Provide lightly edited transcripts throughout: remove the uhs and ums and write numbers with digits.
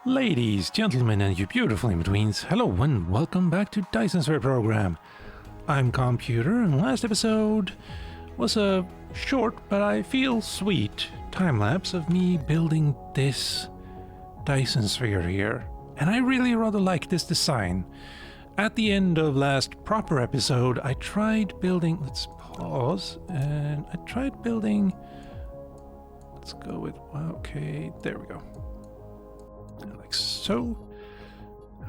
Ladies, gentlemen, and you beautiful in-betweens, hello and welcome back to Dyson's program. I'm Calmputer, and last episode was a short, but I feel sweet, time-lapse of me building this Dyson sphere here. And I really rather like this design. At the end of last proper episode, I tried building... Let's pause. And I tried building... Let's go with... Okay, there we go. Like so.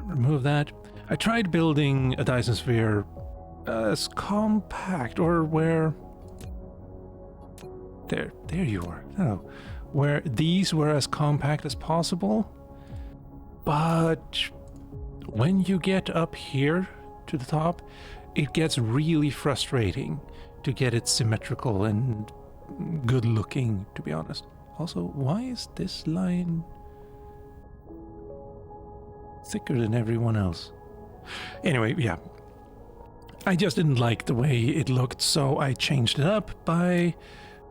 Remove that. I tried building a Dyson sphere as compact, or where... There you are. No. Where these were as compact as possible. But when you get up here to the top, it gets really frustrating to get it symmetrical and good looking, to be honest. Also, why is this line thicker than everyone else? Anyway, yeah. I just didn't like the way it looked, so I changed it up by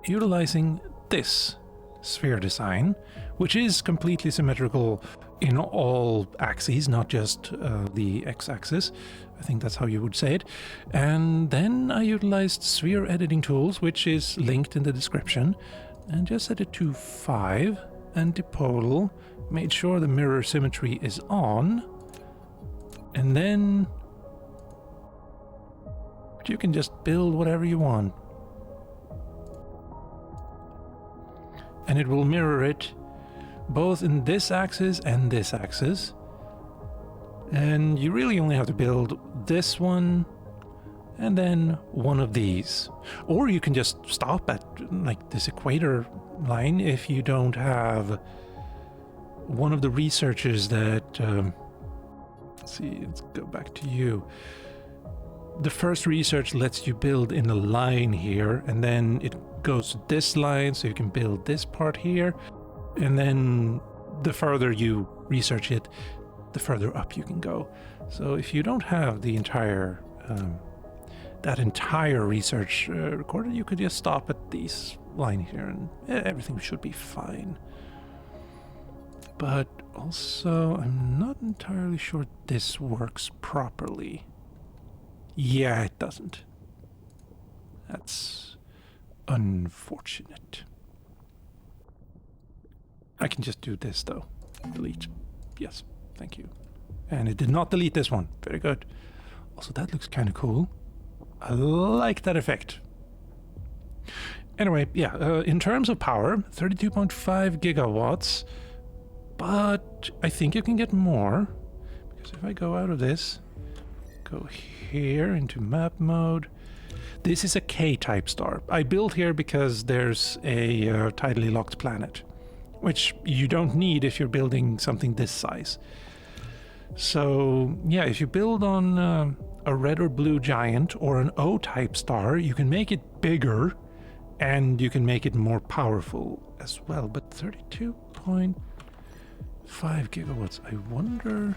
utilizing this sphere design, which is completely symmetrical in all axes, not just the x-axis. I think that's how you would say it. And then I utilized sphere editing tools, which is linked in the description, and just set it to 5 and dipole. Made sure the mirror symmetry is on, and then you can just build whatever you want. And it will mirror it both in this axis and this axis. And you really only have to build this one and then one of these. Or you can just stop at like this equator line if you don't have one of the researchers that... let's see, let's go back to you. The first research lets you build in a line here, and then it goes to this line, so you can build this part here. And then the further you research it, the further up you can go. So if you don't have the entire... that entire research recorded, you could just stop at this line here, and everything should be fine. But also, I'm not entirely sure this works properly. Yeah, it doesn't. That's unfortunate. I can just do this, though. Delete. Yes, thank you. And it did not delete this one. Very good. Also, that looks kind of cool. I like that effect. Anyway, yeah, in terms of power, 32.5 gigawatts. But I think you can get more, because if I go out of this, go here into map mode, this is a K-type star. I built here because there's a tidally locked planet, which you don't need if you're building something this size. So yeah, if you build on a red or blue giant or an O-type star, you can make it bigger and you can make it more powerful as well. But 32.5 gigawatts. I wonder.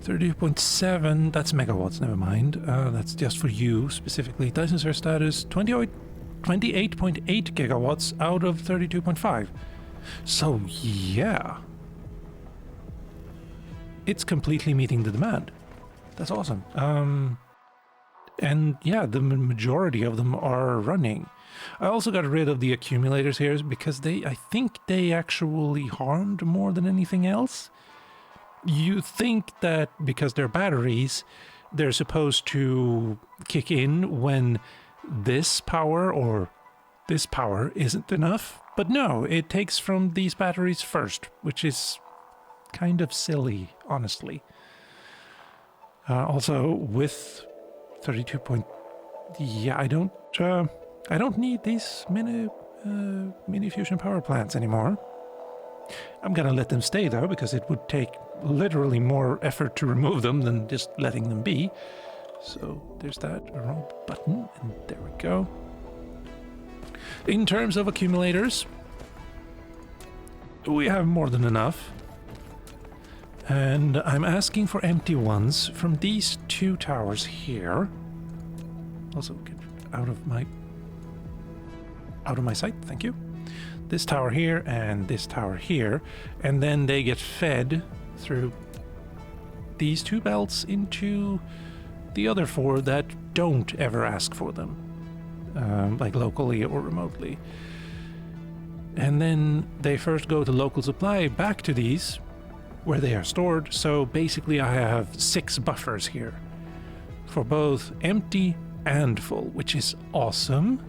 32.7, that's megawatts, never mind. That's just for you specifically. Dyson sphere status 28.8 gigawatts out of 32.5. So yeah. It's completely meeting the demand. That's awesome. And yeah, the majority of them are running. I also got rid of the accumulators here because I think they actually harmed more than anything else. You think that because they're batteries, they're supposed to kick in when this power or this power isn't enough. But no, it takes from these batteries first, which is kind of silly, honestly. Also, with 32 point... Yeah, I don't need these mini fusion power plants anymore. I'm gonna let them stay though, because it would take literally more effort to remove them than just letting them be. So there's that wrong button, and there we go. In terms of accumulators, we have more than enough. And I'm asking for empty ones from these two towers here. Also, get out of my sight, thank you. this tower here and this tower here, and then they get fed through these 2 belts into the other 4 that don't ever ask for them, like locally or remotely. And then they first go to local supply back to these where they are stored. So basically I have 6 buffers here for both empty and full, which is awesome.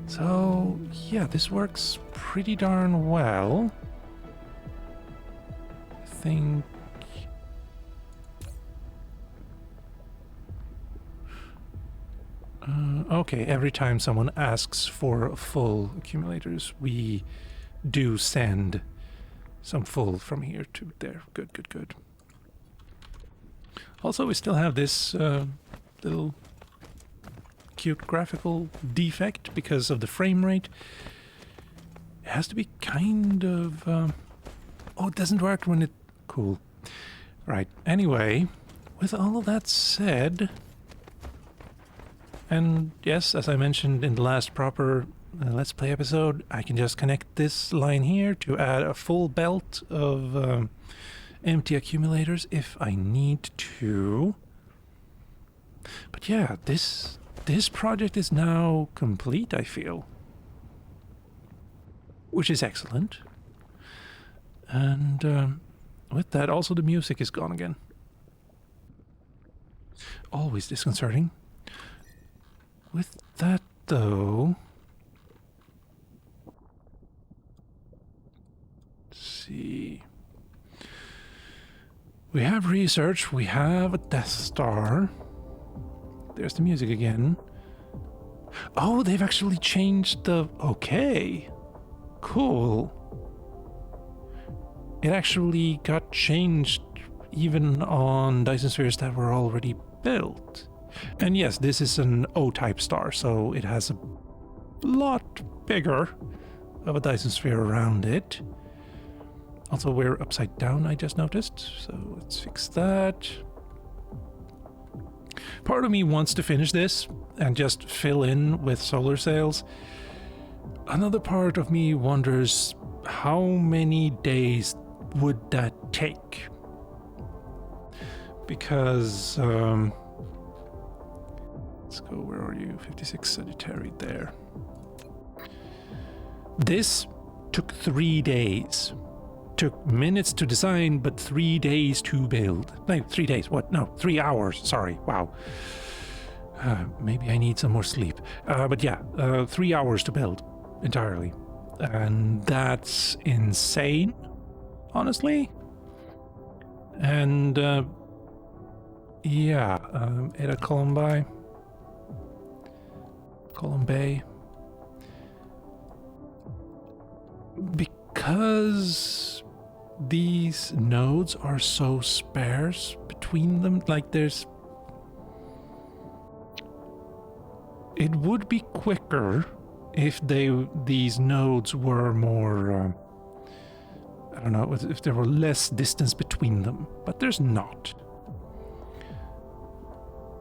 So yeah, this works pretty darn well. I think okay, every time someone asks for full accumulators, we do send some full from here to there. Good, good, good. Also, we still have this little cute graphical defect because of the frame rate. It has to be kind of... oh, it doesn't work when it... Cool. Right, anyway, with all of that said... And yes, as I mentioned in the last proper Let's Play episode, I can just connect this line here to add a full belt of empty accumulators if I need to. But yeah, this project is now complete, I feel. Which is excellent. And with that, also the music is gone again. Always disconcerting. With that, though... Let's see... We have research, we have a Death Star. There's the music again. Oh, they've actually changed the... Okay. Cool. It actually got changed even on Dyson spheres that were already built. And yes, this is an O-type star, so it has a lot bigger of a Dyson sphere around it. Also, we're upside down, I just noticed, so let's fix that. Part of me wants to finish this and just fill in with solar sails. Another part of me wonders how many days would that take? Because, let's go, where are you? 56 Sagittarius there. This took 3 days. Took minutes to design, but 3 days to build. No, 3 days, what? No, 3 hours, sorry, wow. Maybe I need some more sleep. But yeah, 3 hours to build, entirely. And that's insane, honestly. And, yeah, Ada Columbi. Columbay. Because these nodes are so sparse between them, like there's... It would be quicker if these nodes were more, I don't know, if there were less distance between them, but there's not.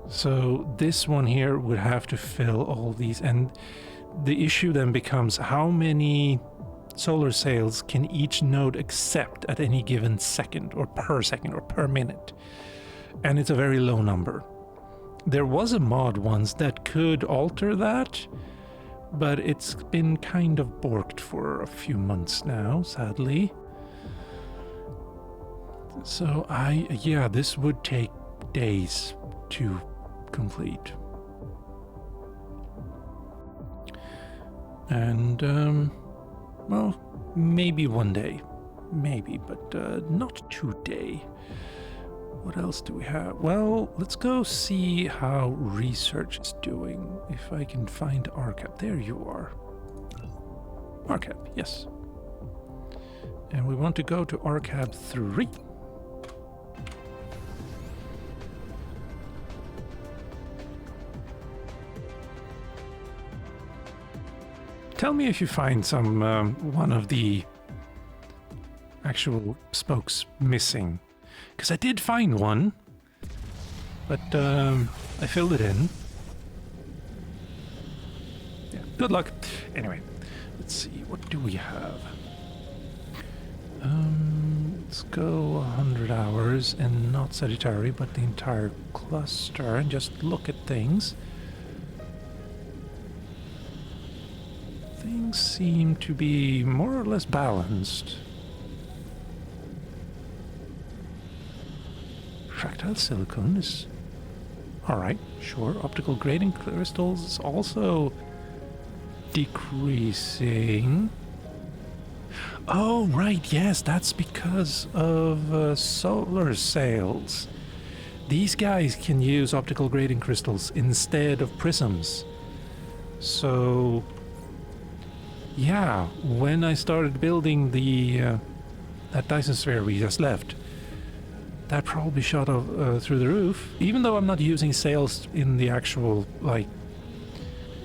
So this one here would have to fill all these, and the issue then becomes how many solar sails can each node accept at any given second or per minute, and it's a very low number. There was a mod once that could alter that, but it's been kind of borked for a few months now, sadly. So yeah, this would take days to complete. And well, maybe one day. Maybe, but not today. What else do we have? Well, let's go see how research is doing. If I can find RCAP. There you are. RCAP, yes. And we want to go to RCAP 3. Tell me if you find some one of the actual spokes missing, because I did find one, but I filled it in. Yeah, Good luck. Anyway, let's see. What do we have? Let's go 100 hours and not Sagittary, but the entire cluster and just look at things. Things seem to be more or less balanced. Fractile silicon is... Alright, sure. Optical grading crystals is also decreasing. Oh, right, yes, that's because of solar sails. These guys can use optical grading crystals instead of prisms. So, yeah, when I started building the that Dyson sphere we just left, that probably shot off through the roof. Even though I'm not using sails in the actual, like,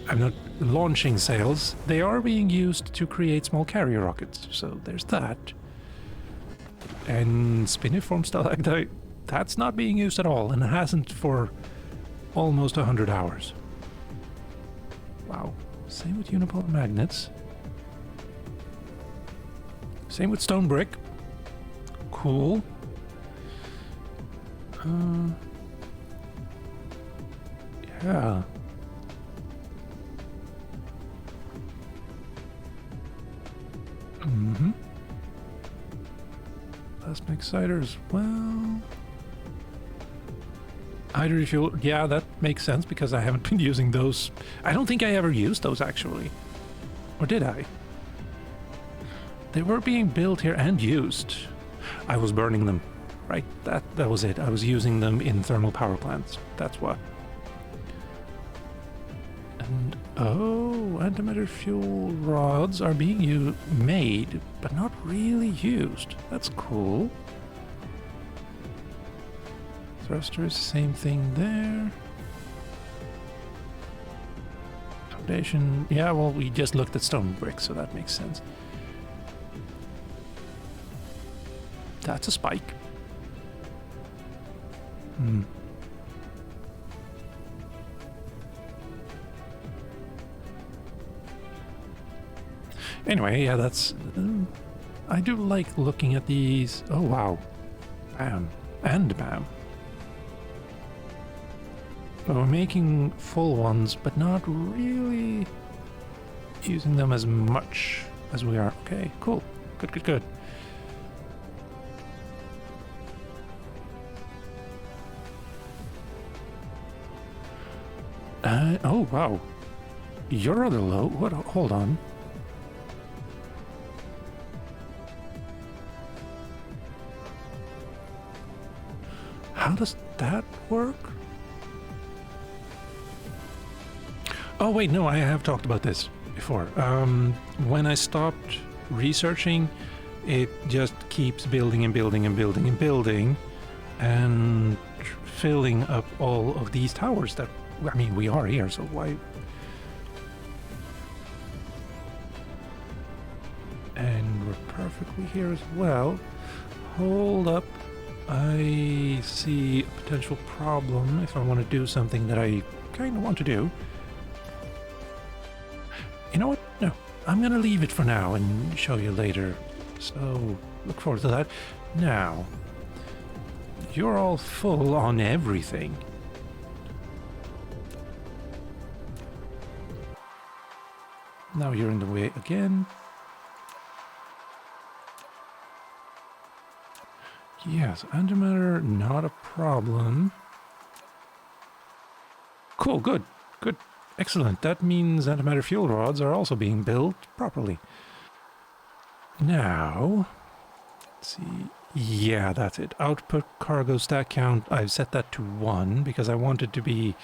I'm not launching sails, they are being used to create small carrier rockets. So there's that. And spiniform stalactite, that's not being used at all, and hasn't for almost 100 hours. Wow. Same with unipolar magnets. Same with stone brick. Cool. Yeah. Plasmic cider as well. Hydrogen fuel, yeah, that makes sense because I haven't been using those. I don't think I ever used those actually. Or did I? They were being built here and used. I was burning them, right? That was it. I was using them in thermal power plants. That's what. And oh, antimatter fuel rods are being made, but not really used. That's cool. Thrusters, same thing there. Foundation, yeah, well, we just looked at stone brick, so that makes sense. That's a spike. Anyway, yeah, that's... I do like looking at these. Oh, wow. Bam. And bam. So we're making full ones, but not really using them as much as we are. Okay, cool. Good, good, good. Oh, wow. You're rather low. What? Hold on. How does that work? Oh, wait, no, I have talked about this before. When I stopped researching, it just keeps building and building and building and building and filling up all of these towers that, I mean, we are here, so why? And we're perfectly here as well. Hold up. I see a potential problem if I want to do something that I kind of want to do. You know what? No, I'm going to leave it for now and show you later. So, look forward to that. Now, you're all full on everything. Now you're in the way again. Yes, antimatter, not a problem. Cool, good, good, excellent. That means antimatter fuel rods are also being built properly. Now, let's see. Yeah, that's it. Output cargo stack count, I've set that to 1 because I wanted, you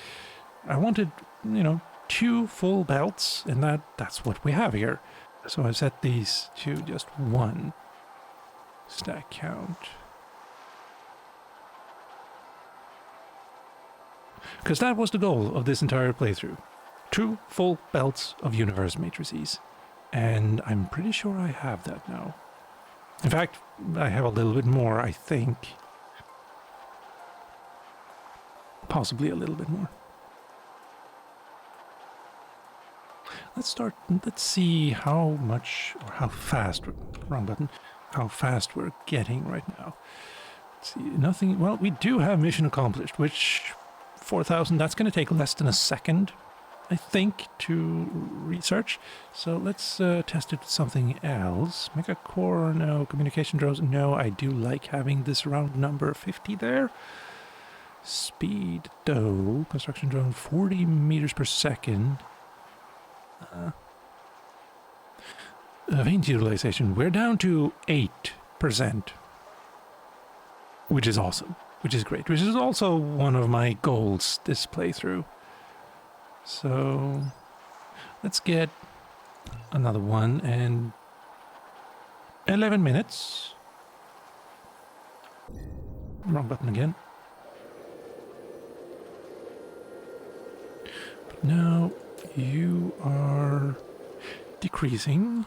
know, 2 full belts, and that's what we have here. So I've set these to just 1 stack count. Because that was the goal of this entire playthrough. 2 full belts of universe matrices. And I'm pretty sure I have that now. In fact, I have a little bit more, I think. Possibly a little bit more. Let's see how much, or how fast, wrong button, how fast we're getting right now. Let's see, nothing, well, we do have mission accomplished, which 4,000, that's going to take less than a second, I think, to research. So let's test it with something else. Mega core, no. Communication drones, no. I do like having this round number 50 there. Speed, though. Construction drone, 40 meters per second. Range utilization, we're down to 8%. Which is awesome. Which is great. Which is also one of my goals this playthrough. So let's get another one, and 11 minutes. Wrong button again. But now you are decreasing.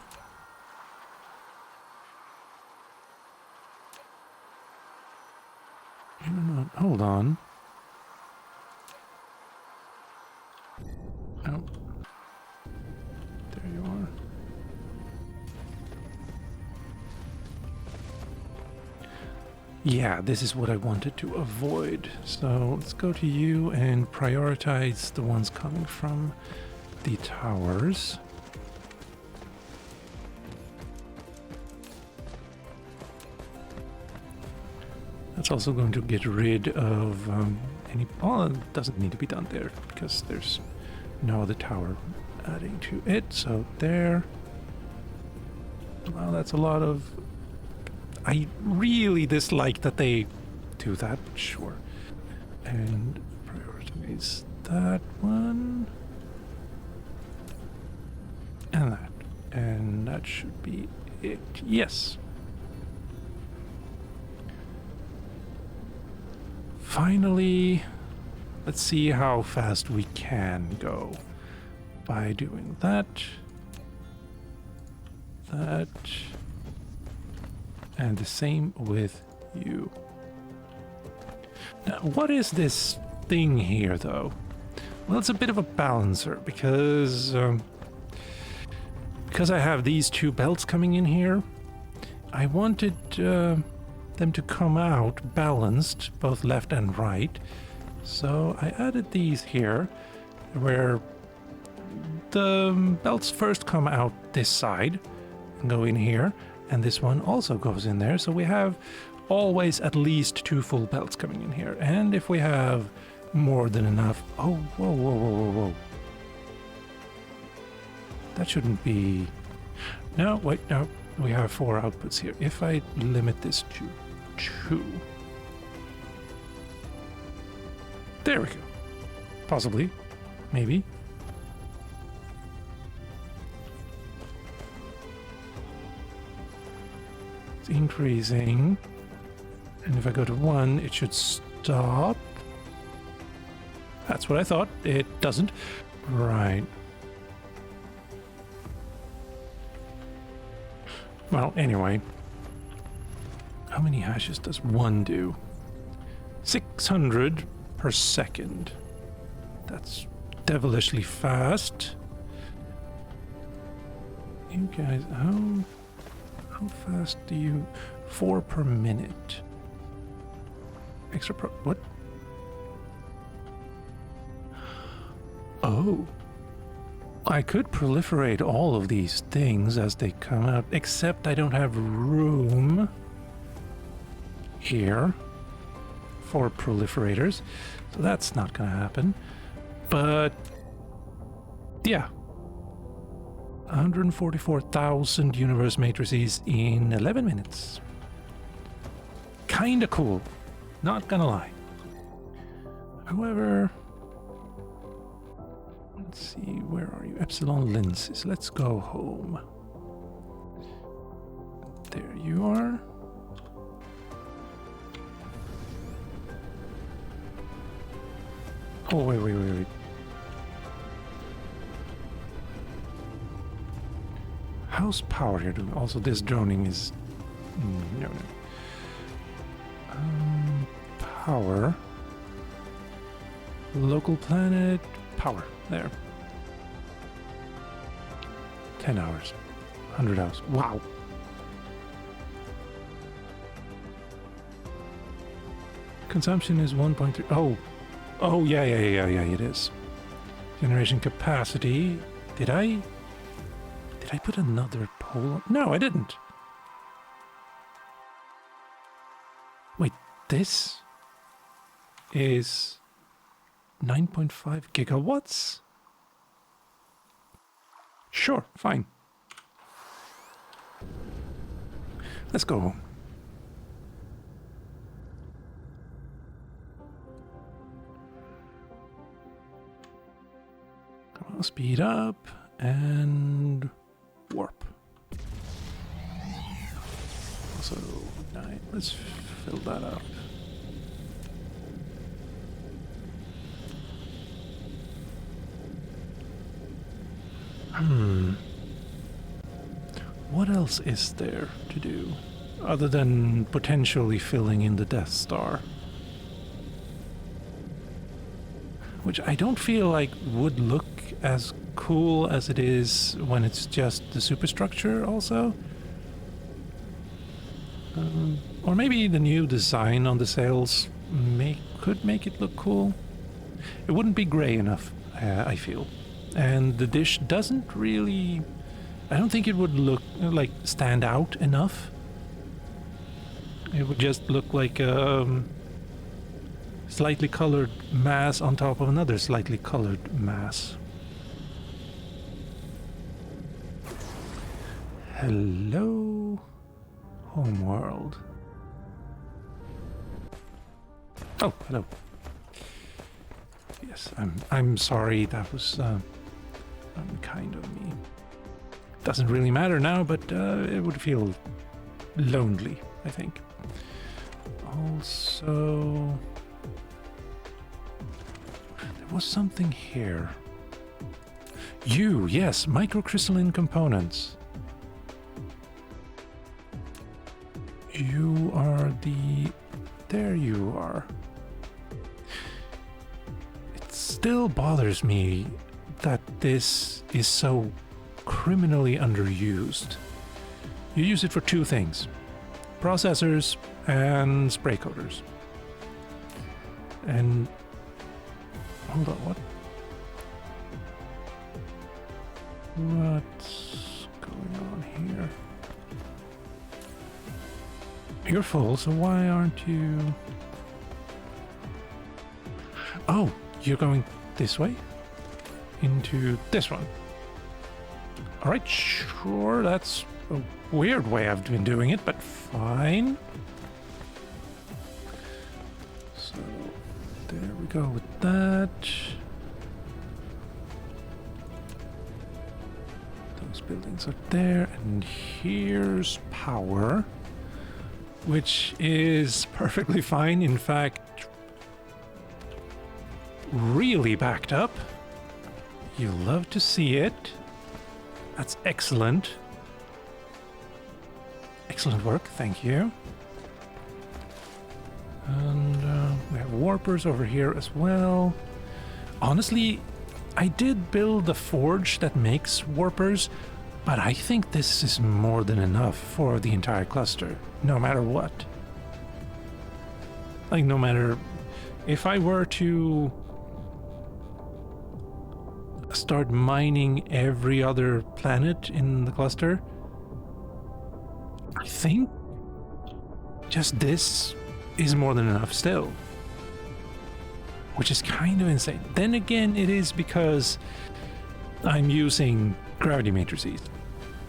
You're not, hold on. Oh. There you are. Yeah, this is what I wanted to avoid. So let's go to you and prioritize the ones coming from the towers. That's also going to get rid of any... Oh, it doesn't need to be done there because there's no other tower adding to it. So there. Well, that's a lot of... I really dislike that they do that, but sure. And prioritize that one. And that. And that should be it. Yes. Finally, let's see how fast we can go by doing that, and the same with you. Now, what is this thing here, though? Well, it's a bit of a balancer because I have these two belts coming in here. I wanted them to come out balanced, both left and right. So I added these here, where the belts first come out this side and go in here, and this one also goes in there. So we have always at least two full belts coming in here. And if we have more than enough... Oh, whoa, whoa, whoa, whoa, whoa. That shouldn't be... No, wait, no. We have 4 outputs here. If I limit this to 2... There we go. Possibly. Maybe. It's increasing. And if I go to 1, it should stop. That's what I thought. It doesn't. Right. Well, anyway. How many hashes does 1 do? 600 per second. That's devilishly fast. You guys, how fast do you... 4 per minute. Extra pro... What? Oh. I could proliferate all of these things as they come out, except I don't have room here for proliferators, so that's not gonna happen. But yeah, 144,000 universe matrices in 11 minutes. Kinda cool, not gonna lie. However, let's see, where are you? Epsilon lenses. Let's go home. There you are. Oh, wait. How's power here doing? Also, this droning is... No. Power. Local planet. Power. There. 10 hours. 100 hours. Wow. Consumption is 1.3. Oh. Oh, yeah, it is. Generation capacity. Did I put another pole on? No, I didn't. Wait, this is 9.5 gigawatts? Sure, fine. Let's go home. Come on, speed up and warp. Also, 9. Let's fill that up. What else is there to do other than potentially filling in the Death Star? Which I don't feel like would look as cool as it is when it's just the superstructure also. Or maybe the new design on the sails could make it look cool. It wouldn't be gray enough, I feel. And the dish doesn't really... I don't think it would look like stand out enough. It would just look like a slightly colored mass on top of another slightly colored mass. Hello, homeworld. Oh, hello. Yes, I'm sorry. That was unkind of me. Doesn't really matter now, but it would feel lonely, I think. Also, there was something here. Yes, microcrystalline components. You are there you are. It still bothers me that this is so criminally underused. You use it for two things: processors and spray coaters. And hold on, what's going on here? You're full, so why aren't you... Oh, you're going this way? Into this one. Alright, sure, that's a weird way I've been doing it, but fine. So, there we go with that. Those buildings are there, and here's power, which is perfectly fine. In fact, really backed up. You love to see it. That's excellent. Excellent work, thank you. And we have warpers over here as well. Honestly, I did build a forge that makes warpers, but I think this is more than enough for the entire cluster, no matter what. Like, no matter... If I were to start mining every other planet in the cluster, I think just this is more than enough still. Which is kind of insane. Then again, it is because I'm using gravity matrices.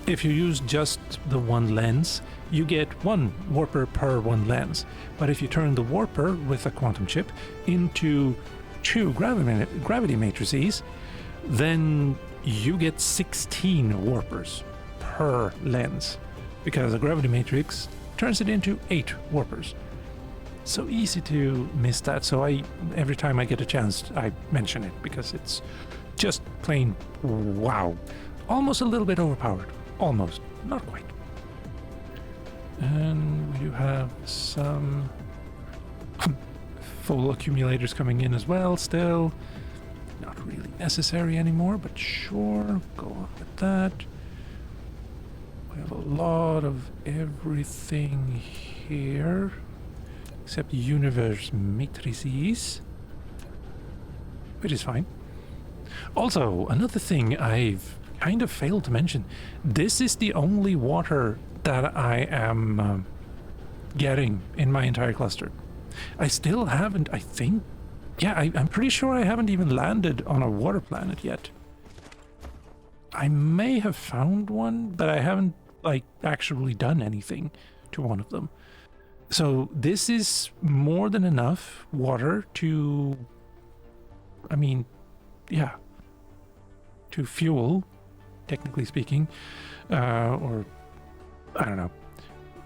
If you use just the one lens, you get one warper per one lens. But if you turn the warper with a quantum chip into two gravity matrices, then you get 16 warpers per lens, because a gravity matrix turns it into 8 warpers. So easy to miss that, so every time I get a chance I mention it, because it's just plain wow. Almost a little bit overpowered. Almost. Not quite. And we do have some full accumulators coming in as well still. Not really necessary anymore, but sure, go on with that. lot of everything here, except universe matrices, which is fine. Also, another thing I've kind of failed to mention, this is the only water that I am getting in my entire cluster. I still haven't, I think, yeah, I'm pretty sure I haven't even landed on a water planet yet. I may have found one, but I haven't, like, actually done anything to one of them. So this is more than enough water to, I mean, yeah, to fuel, technically speaking, or, I don't know,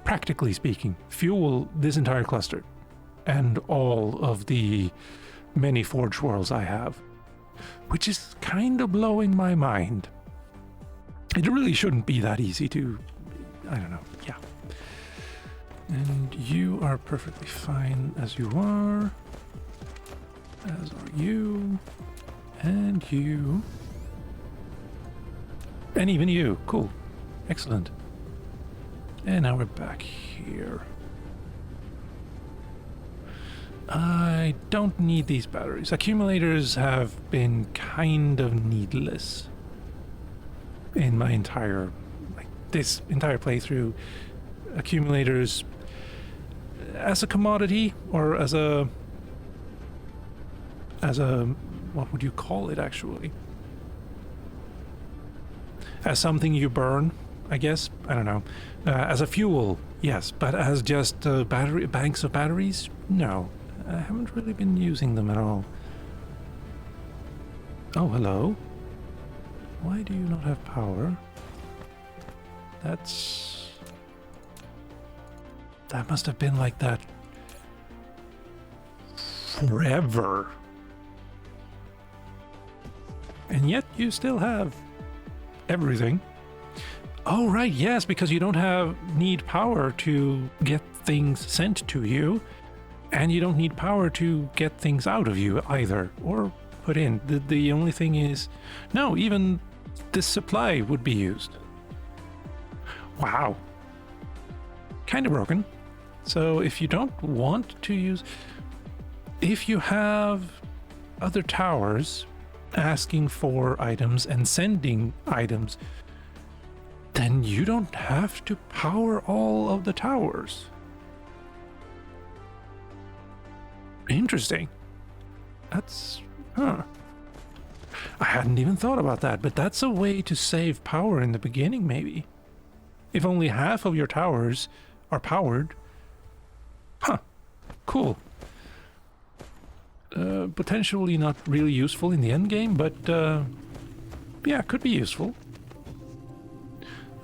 practically speaking, fuel this entire cluster and all of the many forge worlds I have, which is kind of blowing my mind. It really shouldn't be that easy to, I don't know, yeah. And you are perfectly fine as you are, as are you, and you, and even you. Cool, excellent. And now we're back here. I don't need these batteries. Accumulators have been kind of needless in my entire, like, this entire playthrough. Accumulators as a commodity, or as a, what would you call it actually? As something you burn, I guess? I don't know. As a fuel, yes, but as just banks of batteries? No. I haven't really been using them at all. Oh, hello. Why do you not have power? That must have been like that forever. And yet you still have everything. Oh, right, yes, because you don't need power to get things sent to you. And you don't need power to get things out of you either, or put in. The only thing is, no, even this supply would be used. Wow. Kind of broken. So if you don't want to use, if you have other towers asking for items and sending items, then you don't have to power all of the towers. Interesting. That's, huh. I hadn't even thought about that, but that's a way to save power in the beginning, maybe. If only half of your towers are powered. Huh. Cool. Potentially not really useful in the end game, but yeah, could be useful.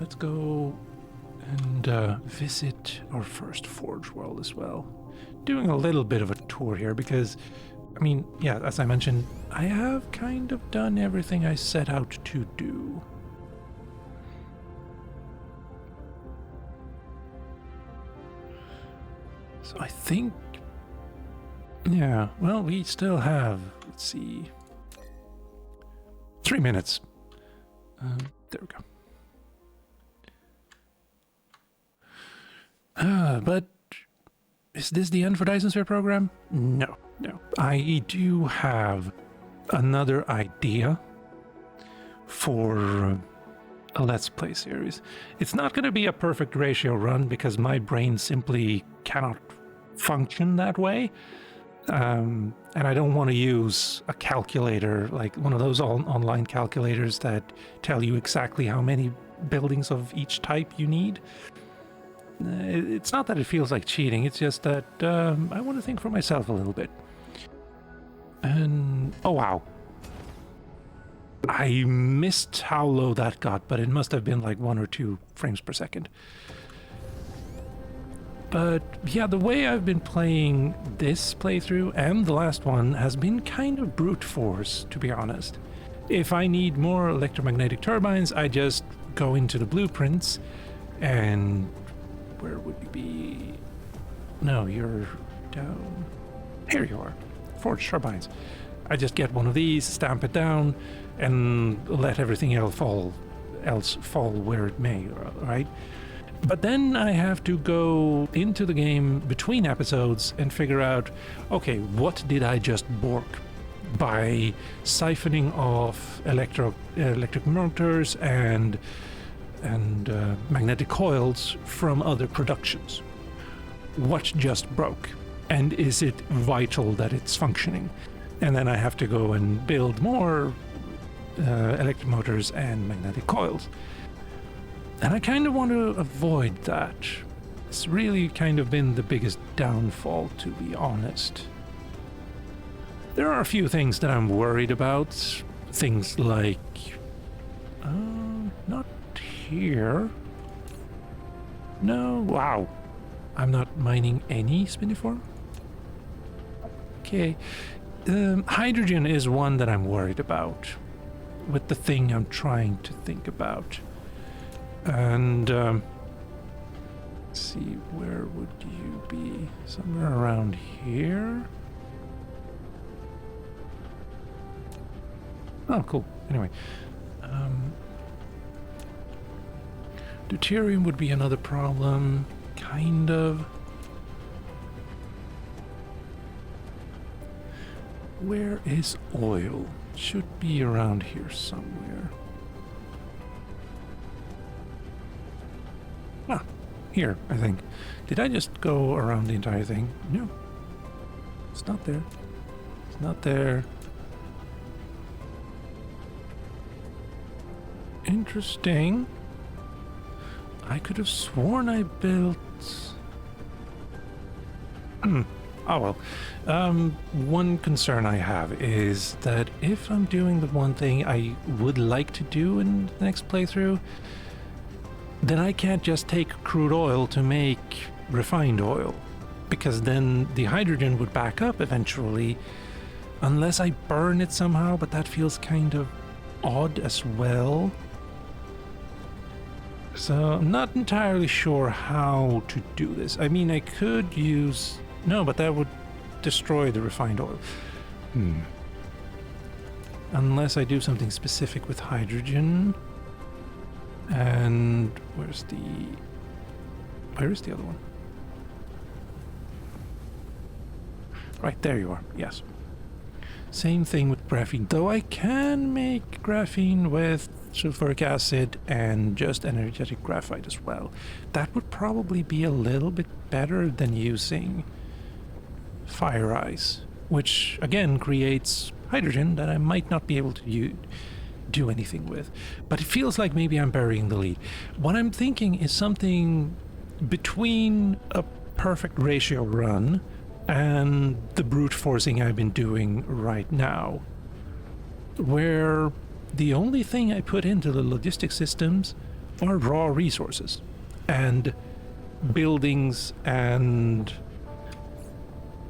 Let's go and visit our first forge world as well. Doing a little bit of a tour here because, I mean, yeah, as I mentioned, I have kind of done everything I set out to do. So I think, yeah, well, we still have, let's see, 3 minutes. There we go. But is this the end for Dyson Sphere program? No, no. I do have another idea for a Let's Play series. It's not going to be a perfect ratio run because my brain simply cannot function that way. And I don't want to use a calculator, like one of those online calculators that tell you exactly how many buildings of each type you need. It's not that it feels like cheating, it's just that I want to think for myself a little bit. And, oh wow. I missed how low that got, but it must have been like 1 or 2 frames per second. But yeah, the way I've been playing this playthrough and the last one has been kind of brute force, to be honest. If I need more electromagnetic turbines, I just go into the blueprints and... where would you be? No, you're down. Here you are. Forged turbines. I just get one of these, stamp it down, and let everything else fall where it may, right? But then I have to go into the game between episodes and figure out, okay, what did I just bork by siphoning off electric motors and magnetic coils from other productions? What just broke? And is it vital that it's functioning? And then I have to go and build more electric motors and magnetic coils. And I kind of want to avoid that. It's really kind of been the biggest downfall, to be honest. There are a few things that I'm worried about. Things like... not here. No, wow. I'm not mining any spiniform. Okay. Hydrogen is one that I'm worried about. With the thing I'm trying to think about. And let's see, where would you be? Somewhere around here? Oh, cool. Anyway, deuterium would be another problem, kind of. Where is oil? Should be around here somewhere. Ah, here, I think. Did I just go around the entire thing? No. It's not there. It's not there. Interesting. I could have sworn I built... Oh well. One concern I have is that if I'm doing the one thing I would like to do in the next playthrough, then I can't just take crude oil to make refined oil, because then the hydrogen would back up eventually, unless I burn it somehow, but that feels kind of odd as well. So I'm not entirely sure how to do this. I mean, I could use... No, but that would destroy the refined oil. Unless I do something specific with hydrogen. And where is the other one? Right, there you are. Yes. Same thing with graphene. Though I can make graphene with sulfuric acid and just energetic graphite as well. That would probably be a little bit better than using fire ice, which again creates hydrogen that I might not be able to do anything with. But it feels like maybe I'm burying the lead. What I'm thinking is something between a perfect ratio run and the brute forcing I've been doing right now, where the only thing I put into the logistics systems are raw resources and buildings and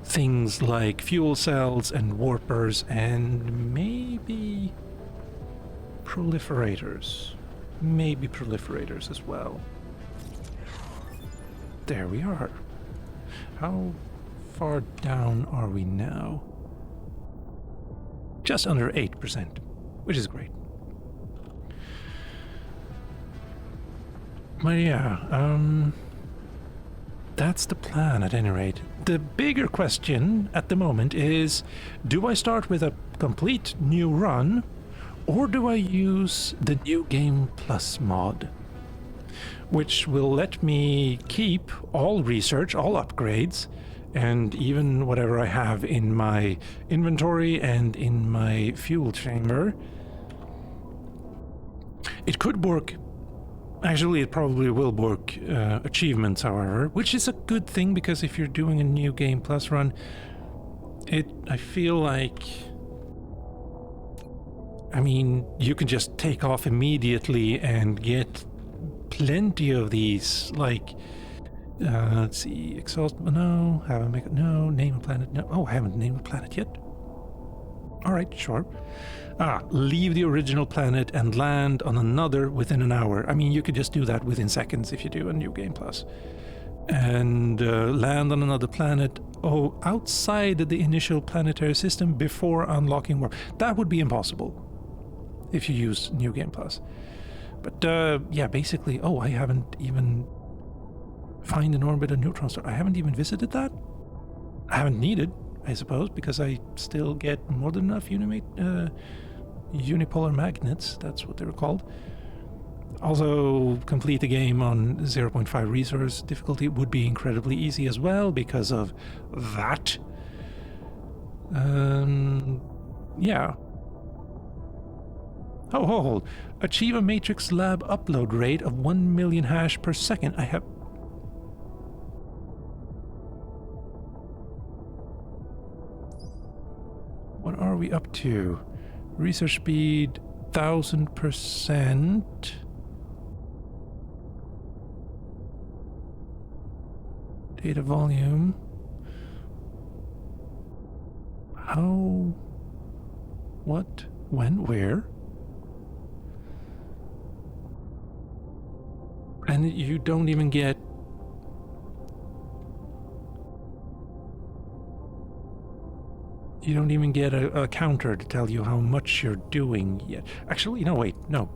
things like fuel cells and warpers and maybe proliferators. Maybe proliferators as well. There we are. How far down are we now? Just under 8%, which is great. But yeah, that's the plan at any rate. The bigger question at the moment is, do I start with a complete new run, or do I use the New Game Plus mod, which will let me keep all research, all upgrades, and even whatever I have in my inventory and in my fuel chamber. It could work. Actually, it probably will work achievements, however, which is a good thing, because if you're doing a New Game Plus run, I feel like, I mean, you can just take off immediately and get plenty of these, like, let's see, exhaust, no, no, name a planet, no, oh, I haven't named a planet yet. All right, sure. Leave the original planet and land on another within an hour. I mean, you could just do that within seconds if you do a New Game Plus. And land on another planet, outside the initial planetary system before unlocking warp. That would be impossible if you use New Game Plus. But yeah, basically, I haven't even Find and orbit a neutron star. I haven't even visited that. I haven't needed, I suppose, because I still get more than enough unipolar magnets. That's what they were called. Also, complete the game on 0.5 resource difficulty would be incredibly easy as well because of that. Yeah. Oh, hold. Achieve a Matrix Lab upload rate of 1 million hash per second. I have... What are we up to? Research speed, 1000%. Data volume. How? What? When? Where? And you don't even get... You don't even get a counter to tell you how much you're doing yet. Actually, no, wait, no.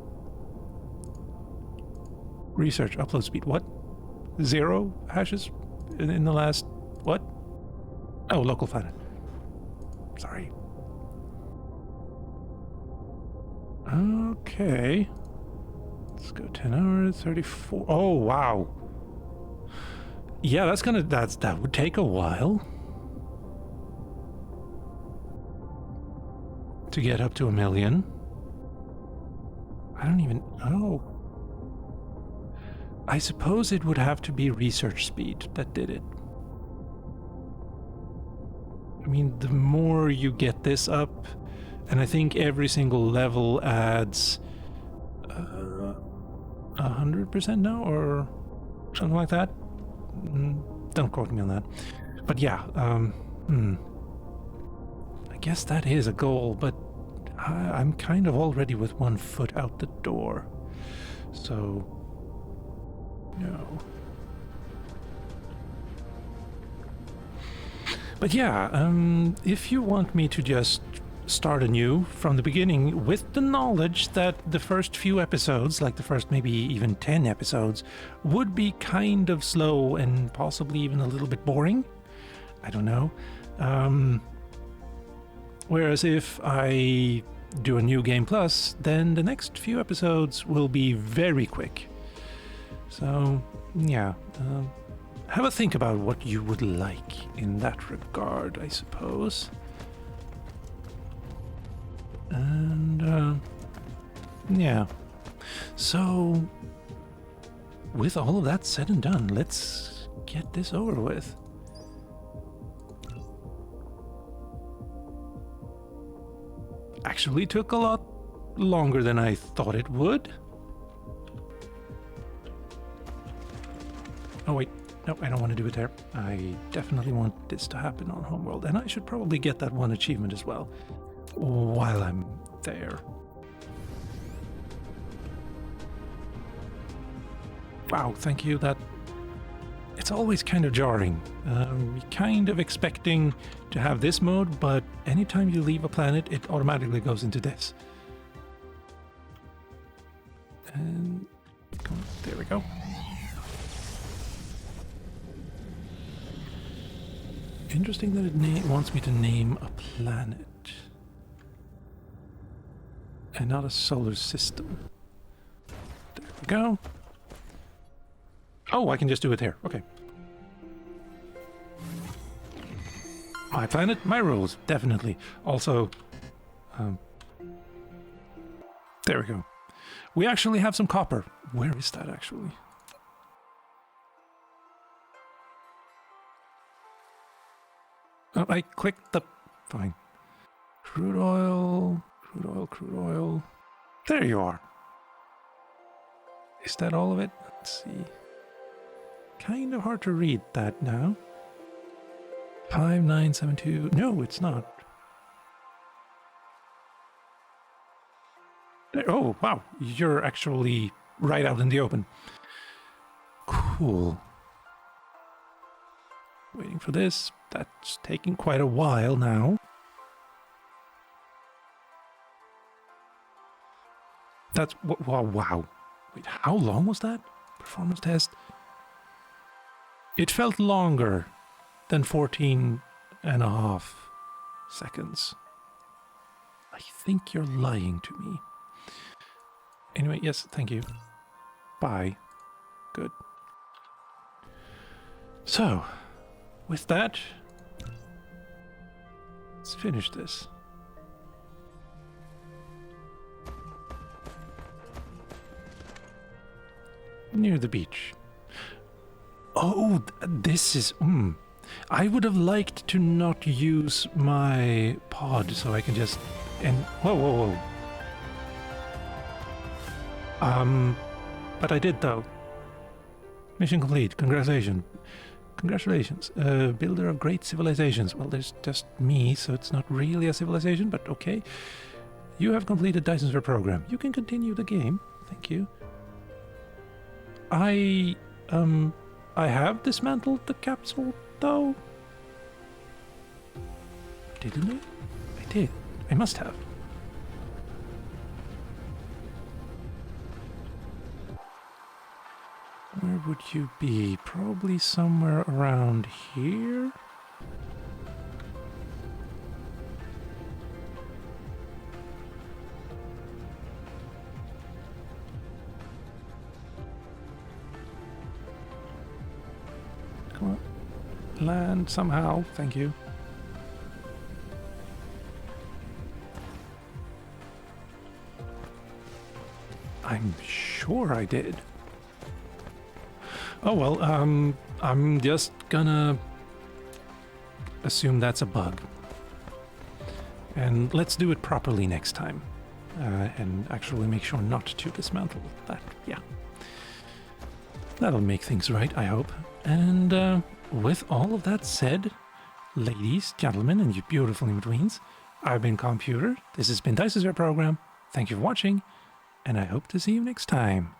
Research, upload speed, what? 0 hashes in the last... What? Oh, local planet. Sorry. Okay. Let's go 10 hours, 34. Oh, wow. Yeah, that would take a while to get up to 1 million. I don't even... Oh. I suppose it would have to be research speed that did it. I mean, the more you get this up, and I think every single level adds 100% now, or something like that. Don't quote me on that. But yeah, I guess that is a goal, but I'm kind of already with 1 foot out the door. So, no. But yeah, if you want me to just start anew from the beginning with the knowledge that the first few episodes, like the first maybe even 10 episodes, would be kind of slow and possibly even a little bit boring, I don't know. Whereas if I do a new Game Plus, then the next few episodes will be very quick. So, yeah. Have a think about what you would like in that regard, I suppose. And, yeah. So, with all of that said and done, let's get this over with. Actually took a lot longer than I thought it would. Oh, wait. No, I don't want to do it there. I definitely want this to happen on Homeworld, and I should probably get that 1 achievement as well while I'm there. Wow, thank you. It's always kind of jarring. You're kind of expecting to have this mode, but anytime you leave a planet, it automatically goes into this. And there we go. Interesting that it wants me to name a planet and not a solar system. There we go. Oh, I can just do it there. Okay. My planet, my rules, definitely. Also, there we go. We actually have some copper. Where is that actually? Oh, I clicked the... Fine. Crude oil, crude oil, crude oil. There you are. Is that all of it? Let's see. Kind of hard to read that now. 5972. No, it's not. There, oh, wow. You're actually right out in the open. Cool. Waiting for this. That's taking quite a while now. That's... Wow. Wait, how long was that? Performance test. It felt longer than 14 and a half seconds. I think you're lying to me. Anyway, yes, thank you. Bye. Good. So, with that, let's finish this. Near the beach. Oh, this is... I would have liked to not use my pod so I can just... Whoa, whoa, whoa. But I did, though. Mission complete. Congratulations. Congratulations. Builder of great civilizations. Well, there's just me, so it's not really a civilization, but okay. You have completed Dyson's program. You can continue the game. Thank you. I have dismantled the capsule, though. Didn't I? I did. I must have. Where would you be? Probably somewhere around here? Come on. Land somehow. Thank you. I'm sure I did. Oh well, I'm just gonna assume that's a bug. And let's do it properly next time. And actually make sure not to dismantle that. Yeah. That'll make things right, I hope. And with all of that said, ladies, gentlemen, and you beautiful in-betweens, I've been Calmputer. This has been Dyson's program. Thank you for watching, and I hope to see you next time.